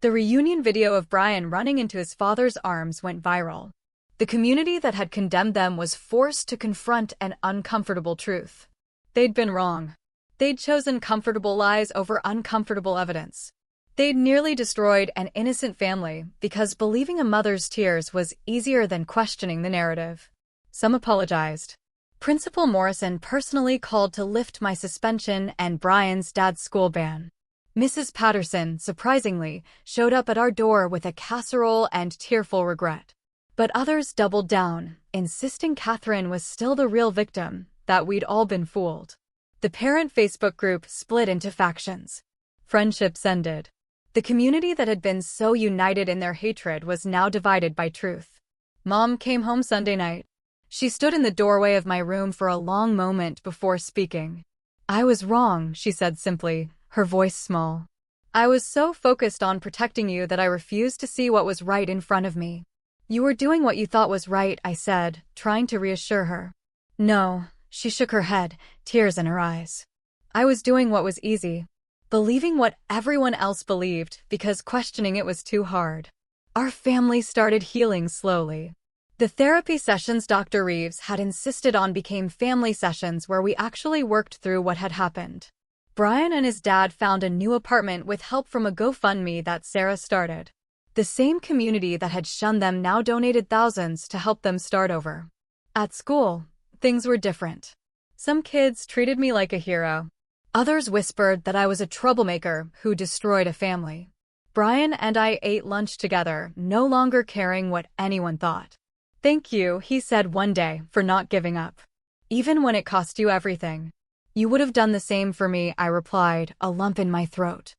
The reunion video of Brian running into his father's arms went viral. The community that had condemned them was forced to confront an uncomfortable truth. They'd been wrong. They'd chosen comfortable lies over uncomfortable evidence. They'd nearly destroyed an innocent family because believing a mother's tears was easier than questioning the narrative. Some apologized. Principal Morrison personally called to lift my suspension and Brian's dad's school ban. Mrs. Patterson, surprisingly, showed up at our door with a casserole and tearful regret. But others doubled down, insisting Catherine was still the real victim, that we'd all been fooled. The parent Facebook group split into factions. Friendships ended. The community that had been so united in their hatred was now divided by truth. Mom came home Sunday night. She stood in the doorway of my room for a long moment before speaking. "I was wrong," she said simply, her voice small. "I was so focused on protecting you that I refused to see what was right in front of me." "You were doing what you thought was right," I said, trying to reassure her. "No," she shook her head, tears in her eyes. "I was doing what was easy. Believing what everyone else believed because questioning it was too hard." Our family started healing slowly. The therapy sessions Dr. Reeves had insisted on became family sessions where we actually worked through what had happened. Brian and his dad found a new apartment with help from a GoFundMe that Sarah started. The same community that had shunned them now donated thousands to help them start over. At school, things were different. Some kids treated me like a hero. Others whispered that I was a troublemaker who destroyed a family. Brian and I ate lunch together, no longer caring what anyone thought. "Thank you," he said one day, "for not giving up. Even when it cost you everything." "You would have done the same for me," I replied, a lump in my throat.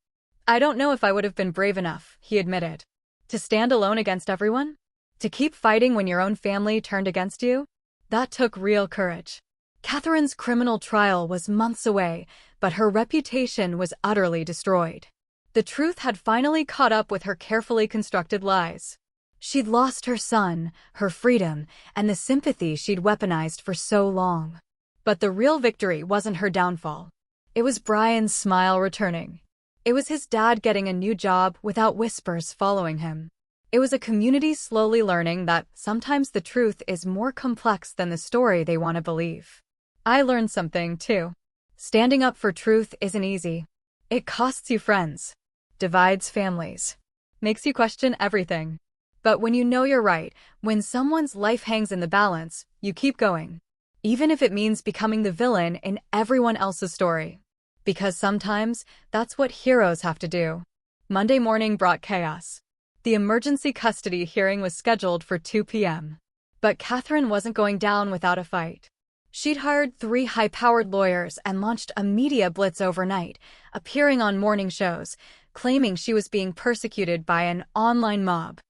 "I don't know if I would have been brave enough," he admitted. "To stand alone against everyone? To keep fighting when your own family turned against you? That took real courage." Catherine's criminal trial was months away, but her reputation was utterly destroyed. The truth had finally caught up with her carefully constructed lies. She'd lost her son, her freedom, and the sympathy she'd weaponized for so long. But the real victory wasn't her downfall. It was Brian's smile returning. It was his dad getting a new job without whispers following him. It was a community slowly learning that sometimes the truth is more complex than the story they want to believe. I learned something, too. Standing up for truth isn't easy. It costs you friends, divides families, makes you question everything. But when you know you're right, when someone's life hangs in the balance, you keep going. Even if it means becoming the villain in everyone else's story. Because sometimes, that's what heroes have to do. Monday morning brought chaos. The emergency custody hearing was scheduled for 2 p.m. But Catherine wasn't going down without a fight. She'd hired 3 high-powered lawyers and launched a media blitz overnight, appearing on morning shows, claiming she was being persecuted by an online mob.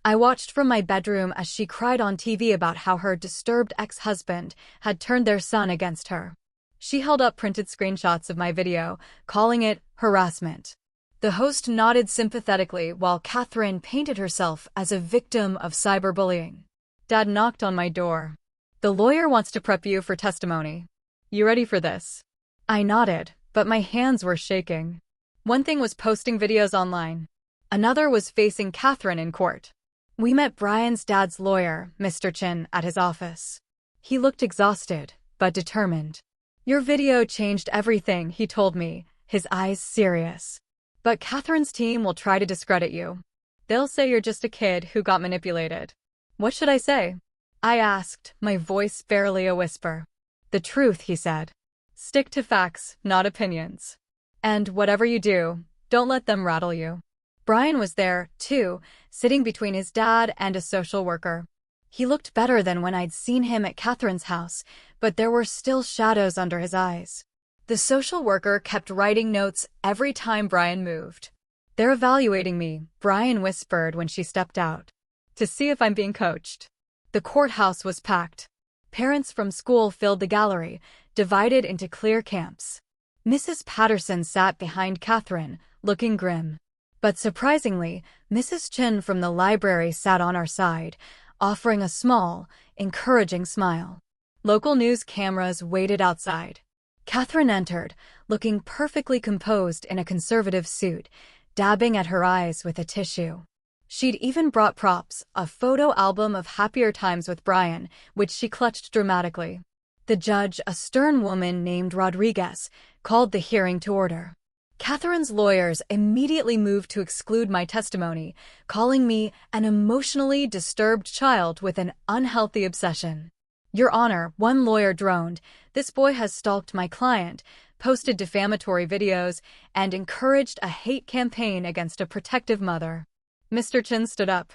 I watched from my bedroom as she cried on TV about how her disturbed ex-husband had turned their son against her. She held up printed screenshots of my video, calling it harassment. The host nodded sympathetically while Catherine painted herself as a victim of cyberbullying. Dad knocked on my door. "The lawyer wants to prep you for testimony. You ready for this?" I nodded, but my hands were shaking. One thing was posting videos online. Another was facing Catherine in court. We met Brian's dad's lawyer, Mr. Chin, at his office. He looked exhausted, but determined. "Your video changed everything," he told me, his eyes serious. "But Catherine's team will try to discredit you. They'll say you're just a kid who got manipulated." "What should I say?" I asked, my voice barely a whisper. "The truth," he said. "Stick to facts, not opinions. And whatever you do, don't let them rattle you." Brian was there, too, sitting between his dad and a social worker. He looked better than when I'd seen him at Catherine's house, but there were still shadows under his eyes. The social worker kept writing notes every time Brian moved. "They're evaluating me," Brian whispered when she stepped out, "to see if I'm being coached." The courthouse was packed. Parents from school filled the gallery, divided into clear camps. Mrs. Patterson sat behind Catherine, looking grim. But surprisingly, Mrs. Chin from the library sat on our side, offering a small, encouraging smile. Local news cameras waited outside. Catherine entered, looking perfectly composed in a conservative suit, dabbing at her eyes with a tissue. She'd even brought props, a photo album of happier times with Brian, which she clutched dramatically. The judge, a stern woman named Rodriguez, called the hearing to order. Catherine's lawyers immediately moved to exclude my testimony, calling me an emotionally disturbed child with an unhealthy obsession. Your Honor, one lawyer droned, this boy has stalked my client, posted defamatory videos, and encouraged a hate campaign against a protective mother. Mr. Chin stood up.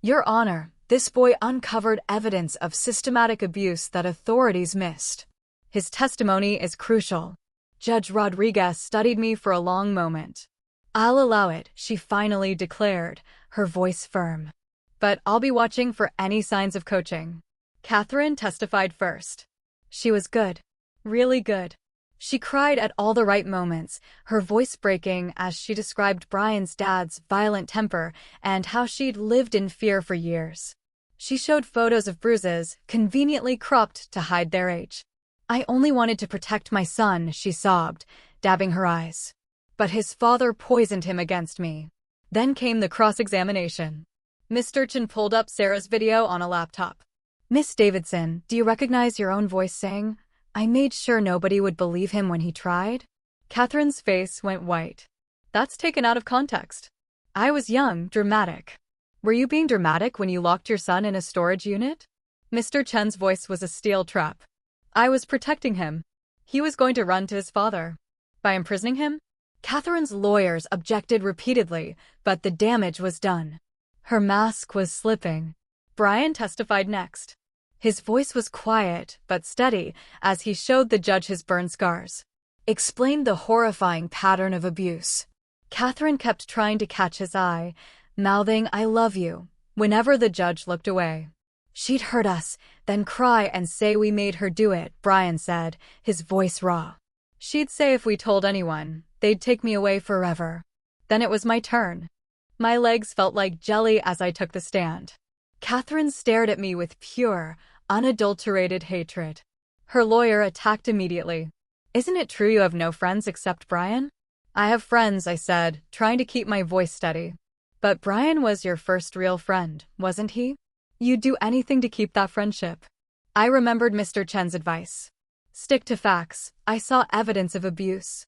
Your Honor, this boy uncovered evidence of systematic abuse that authorities missed. His testimony is crucial. Judge Rodriguez studied me for a long moment. I'll allow it, she finally declared, her voice firm. But I'll be watching for any signs of coaching. Catherine testified first. She was good. Really good. She cried at all the right moments, her voice breaking as she described Brian's dad's violent temper and how she'd lived in fear for years. She showed photos of bruises, conveniently cropped to hide their age. I only wanted to protect my son, she sobbed, dabbing her eyes. But his father poisoned him against me. Then came the cross-examination. Mr. Chin pulled up Sarah's video on a laptop. Miss Davidson, do you recognize your own voice saying, I made sure nobody would believe him when he tried? Catherine's face went white. That's taken out of context. I was young, dramatic. Were you being dramatic when you locked your son in a storage unit? Mr. Chen's voice was a steel trap. I was protecting him. He was going to run to his father. By imprisoning him? Catherine's lawyers objected repeatedly, but the damage was done. Her mask was slipping. Brian testified next. His voice was quiet, but steady, as he showed the judge his burn scars. Explained the horrifying pattern of abuse. Catherine kept trying to catch his eye, mouthing, I love you, whenever the judge looked away. She'd hurt us, then cry and say we made her do it, Brian said, his voice raw. She'd say if we told anyone, they'd take me away forever. Then it was my turn. My legs felt like jelly as I took the stand. Catherine stared at me with pure, unadulterated hatred. Her lawyer attacked immediately. Isn't it true you have no friends except Brian? I have friends, I said, trying to keep my voice steady. But Brian was your first real friend, wasn't he? You'd do anything to keep that friendship. I remembered Mr. Chen's advice. Stick to facts. I saw evidence of abuse.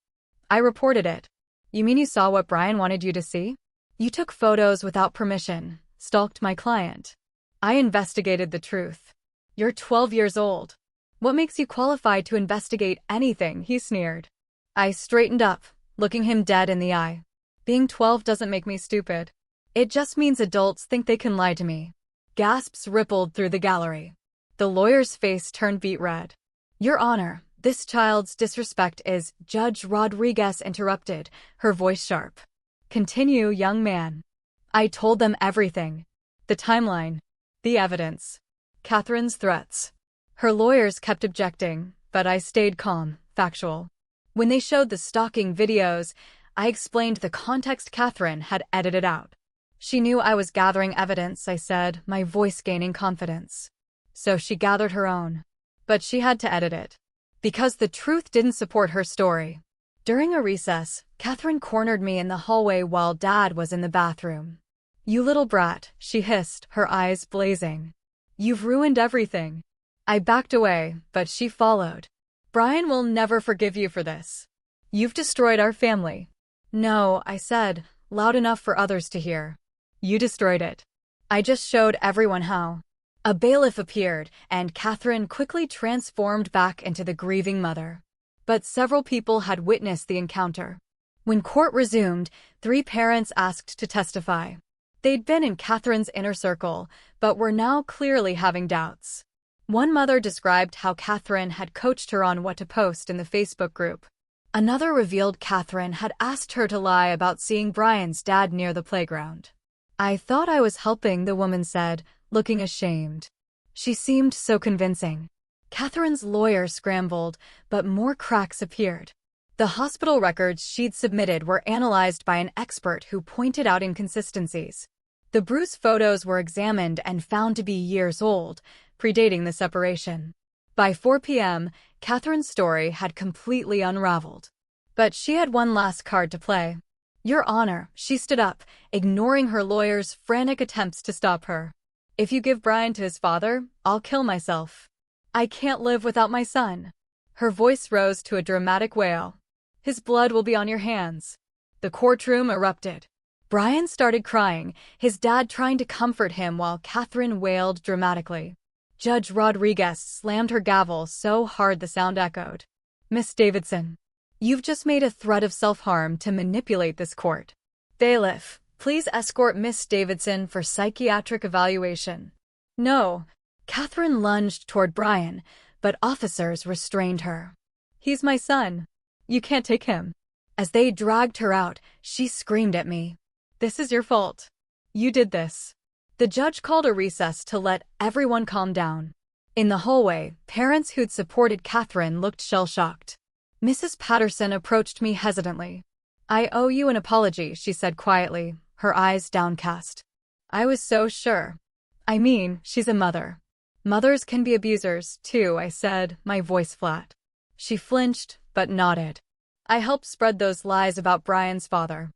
I reported it. You mean you saw what Brian wanted you to see? You took photos without permission, stalked my client. I investigated the truth. You're 12 years old. What makes you qualified to investigate anything? He sneered. I straightened up, looking him dead in the eye. Being 12 doesn't make me stupid. It just means adults think they can lie to me. Gasps rippled through the gallery. The lawyer's face turned beet red. Your Honor, this child's disrespect is, Judge Rodriguez interrupted, her voice sharp. Continue, young man. I told them everything. The timeline. The evidence. Catherine's threats. Her lawyers kept objecting, but I stayed calm, factual. When they showed the stalking videos, I explained the context Catherine had edited out. She knew I was gathering evidence, I said, my voice gaining confidence. So she gathered her own. But she had to edit it. Because the truth didn't support her story. During a recess, Catherine cornered me in the hallway while Dad was in the bathroom. You little brat, she hissed, her eyes blazing. You've ruined everything. I backed away, but she followed. Brian will never forgive you for this. You've destroyed our family. No, I said, loud enough for others to hear. You destroyed it. I just showed everyone how. A bailiff appeared, and Catherine quickly transformed back into the grieving mother. But several people had witnessed the encounter. When court resumed, 3 parents asked to testify. They'd been in Catherine's inner circle, but were now clearly having doubts. One mother described how Catherine had coached her on what to post in the Facebook group. Another revealed Catherine had asked her to lie about seeing Brian's dad near the playground. I thought I was helping, the woman said, looking ashamed. She seemed so convincing. Catherine's lawyer scrambled, but more cracks appeared. The hospital records she'd submitted were analyzed by an expert who pointed out inconsistencies. The bruise photos were examined and found to be years old, predating the separation. By 4 p.m., Catherine's story had completely unraveled. But she had one last card to play. Your Honor, she stood up, ignoring her lawyer's frantic attempts to stop her. If you give Brian to his father, I'll kill myself. I can't live without my son. Her voice rose to a dramatic wail. His blood will be on your hands. The courtroom erupted. Brian started crying, his dad trying to comfort him while Catherine wailed dramatically. Judge Rodriguez slammed her gavel so hard the sound echoed. "Miss Davidson, you've just made a threat of self-harm to manipulate this court. Bailiff, please escort Miss Davidson for psychiatric evaluation." "No." Catherine lunged toward Brian, but officers restrained her. "He's my son. You can't take him." As they dragged her out, she screamed at me. "This is your fault. You did this." The judge called a recess to let everyone calm down. In the hallway, parents who'd supported Catherine looked shell-shocked. Mrs. Patterson approached me hesitantly. "I owe you an apology," she said quietly, her eyes downcast. I was so sure. "I mean, she's a mother. Mothers can be abusers, too," I said, my voice flat. She flinched, but nodded. "I helped spread those lies about Brian's father.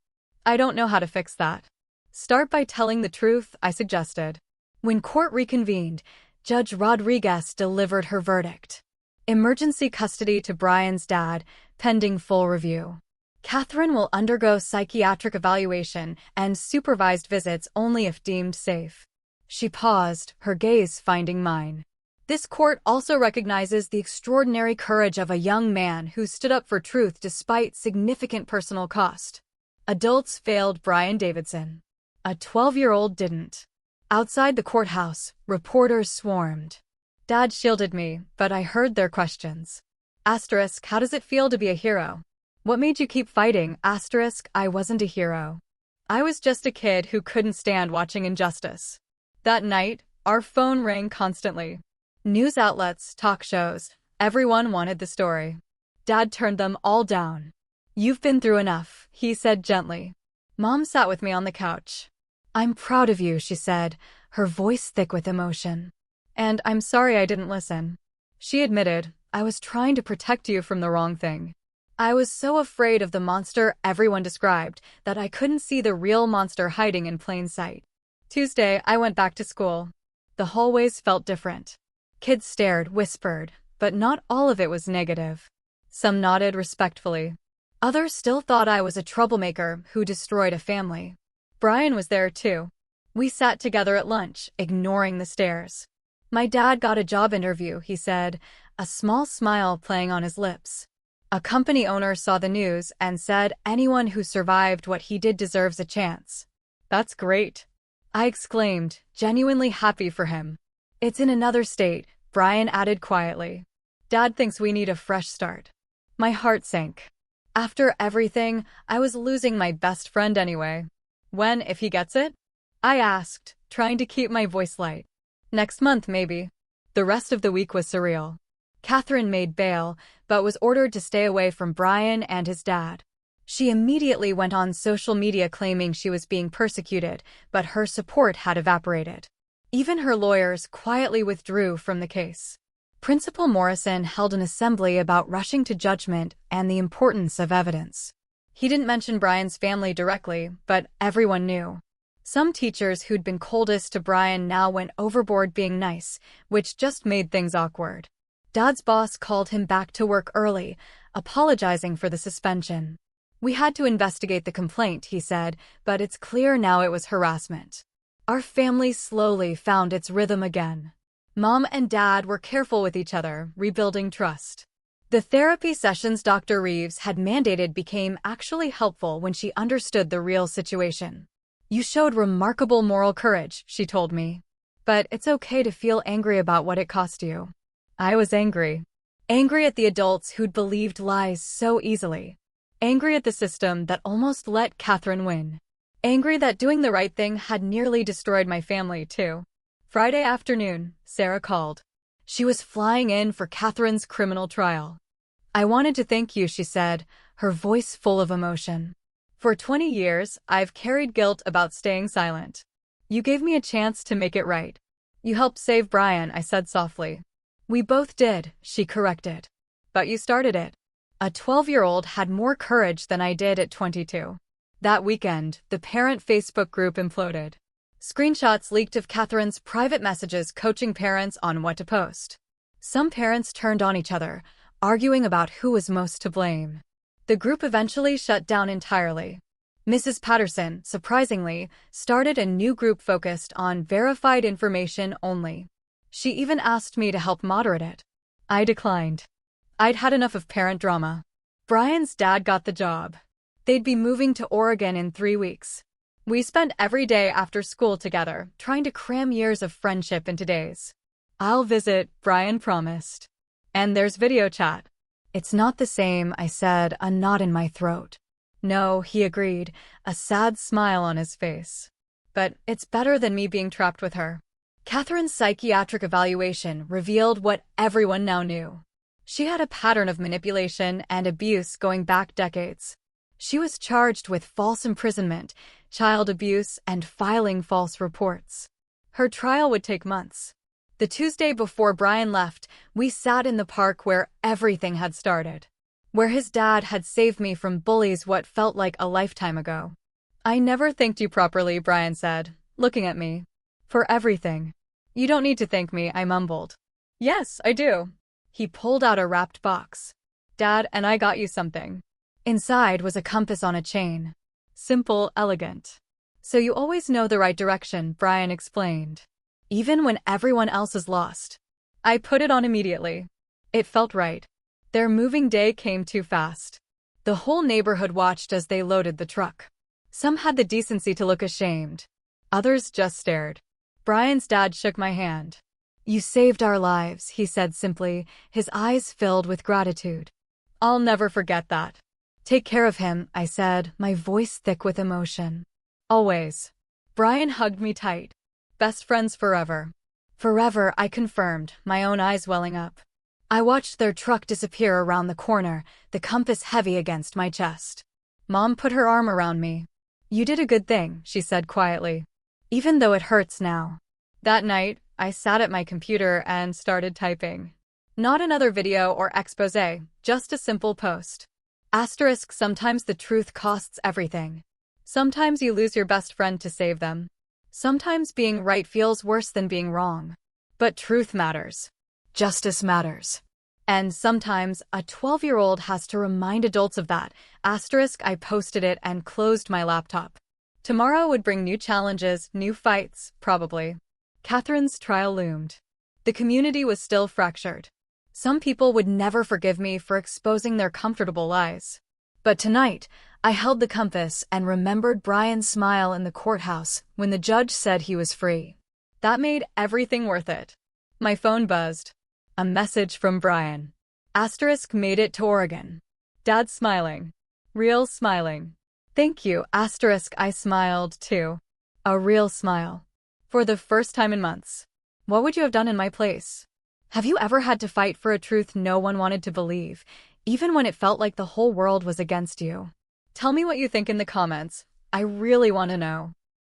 I don't know how to fix that." "Start by telling the truth," I suggested. When court reconvened, Judge Rodriguez delivered her verdict. Emergency custody to Brian's dad, pending full review. Catherine will undergo psychiatric evaluation and supervised visits only if deemed safe. She paused, her gaze finding mine. "This court also recognizes the extraordinary courage of a young man who stood up for truth despite significant personal cost. Adults failed Brian Davidson. A 12-year-old didn't." Outside the courthouse, reporters swarmed. Dad shielded me, but I heard their questions. Asterisk, "How does it feel to be a hero? What made you keep fighting?" Asterisk, "I wasn't a hero. I was just a kid who couldn't stand watching injustice." That night, our phone rang constantly. News outlets, talk shows, everyone wanted the story. Dad turned them all down. "You've been through enough," he said gently. Mom sat with me on the couch. "I'm proud of you," she said, her voice thick with emotion. "And I'm sorry I didn't listen." She admitted, "I was trying to protect you from the wrong thing. I was so afraid of the monster everyone described that I couldn't see the real monster hiding in plain sight." Tuesday, I went back to school. The hallways felt different. Kids stared, whispered, but not all of it was negative. Some nodded respectfully. Others still thought I was a troublemaker who destroyed a family. Brian was there too. We sat together at lunch, ignoring the stares. "My dad got a job interview," he said, a small smile playing on his lips. "A company owner saw the news and said anyone who survived what he did deserves a chance." "That's great," I exclaimed, genuinely happy for him. "It's in another state," Brian added quietly. "Dad thinks we need a fresh start." My heart sank. After everything, I was losing my best friend anyway. "When, if he gets it?" I asked, trying to keep my voice light. "Next month, maybe." The rest of the week was surreal. Catherine made bail, but was ordered to stay away from Brian and his dad. She immediately went on social media claiming she was being persecuted, but her support had evaporated. Even her lawyers quietly withdrew from the case. Principal Morrison held an assembly about rushing to judgment and the importance of evidence. He didn't mention Brian's family directly, but everyone knew. Some teachers who'd been coldest to Brian now went overboard being nice, which just made things awkward. Dad's boss called him back to work early, apologizing for the suspension. "We had to investigate the complaint," he said, "but it's clear now it was harassment." Our family slowly found its rhythm again. Mom and Dad were careful with each other, rebuilding trust. The therapy sessions Dr. Reeves had mandated became actually helpful when she understood the real situation. "You showed remarkable moral courage," she told me. "But it's okay to feel angry about what it cost you." I was angry. Angry at the adults who'd believed lies so easily. Angry at the system that almost let Catherine win. Angry that doing the right thing had nearly destroyed my family, too. Friday afternoon, Sarah called. She was flying in for Catherine's criminal trial. "I wanted to thank you," she said, her voice full of emotion. "For 20 years, I've carried guilt about staying silent. You gave me a chance to make it right. You helped save Brian," I said softly. "We both did," she corrected. "But you started it." A 12-year-old had more courage than I did at 22. That weekend, the parent Facebook group imploded. Screenshots leaked of Catherine's private messages coaching parents on what to post. Some parents turned on each other, arguing about who was most to blame. The group eventually shut down entirely. Mrs. Patterson, surprisingly, started a new group focused on verified information only. She even asked me to help moderate it. I declined. I'd had enough of parent drama. Brian's dad got the job. They'd be moving to Oregon in 3 weeks. We spent every day after school together, trying to cram years of friendship into days. I'll visit, Brian promised. And there's video chat. It's not the same, I said, a knot in my throat. No, he agreed, a sad smile on his face. But it's better than me being trapped with her. Catherine's psychiatric evaluation revealed what everyone now knew. She had a pattern of manipulation and abuse going back decades. She was charged with false imprisonment, child abuse, and filing false reports. Her trial would take months. The Tuesday before Brian left, we sat in the park where everything had started. Where his dad had saved me from bullies what felt like a lifetime ago. I never thanked you properly, Brian said, looking at me. For everything. You don't need to thank me, I mumbled. Yes, I do. He pulled out a wrapped box. Dad, and I got you something. Inside was a compass on a chain. Simple, elegant. So you always know the right direction, Brian explained. Even when everyone else is lost. I put it on immediately. It felt right. Their moving day came too fast. The whole neighborhood watched as they loaded the truck. Some had the decency to look ashamed. Others just stared. Brian's dad shook my hand. You saved our lives, he said simply, his eyes filled with gratitude. I'll never forget that. Take care of him, I said, my voice thick with emotion. Always. Brian hugged me tight. Best friends forever. Forever, I confirmed, my own eyes welling up. I watched their truck disappear around the corner, the compass heavy against my chest. Mom put her arm around me. You did a good thing, she said quietly. Even though it hurts now. That night, I sat at my computer and started typing. Not another video or expose, just a simple post. Asterisk, sometimes the truth costs everything. Sometimes you lose your best friend to save them. Sometimes being right feels worse than being wrong. But truth matters. Justice matters. And sometimes a 12-year-old has to remind adults of that. Asterisk, I posted it and closed my laptop. Tomorrow would bring new challenges, new fights, probably. Catherine's trial loomed. The community was still fractured. Some people would never forgive me for exposing their comfortable lies. But tonight, I held the compass and remembered Brian's smile in the courthouse when the judge said he was free. That made everything worth it. My phone buzzed. A message from Brian. Asterisk, made it to Oregon. Dad smiling. Real smiling. Thank you, asterisk, I smiled too. A real smile. For the first time in months. What would you have done in my place? Have you ever had to fight for a truth no one wanted to believe, even when it felt like the whole world was against you? Tell me what you think in the comments. I really want to know.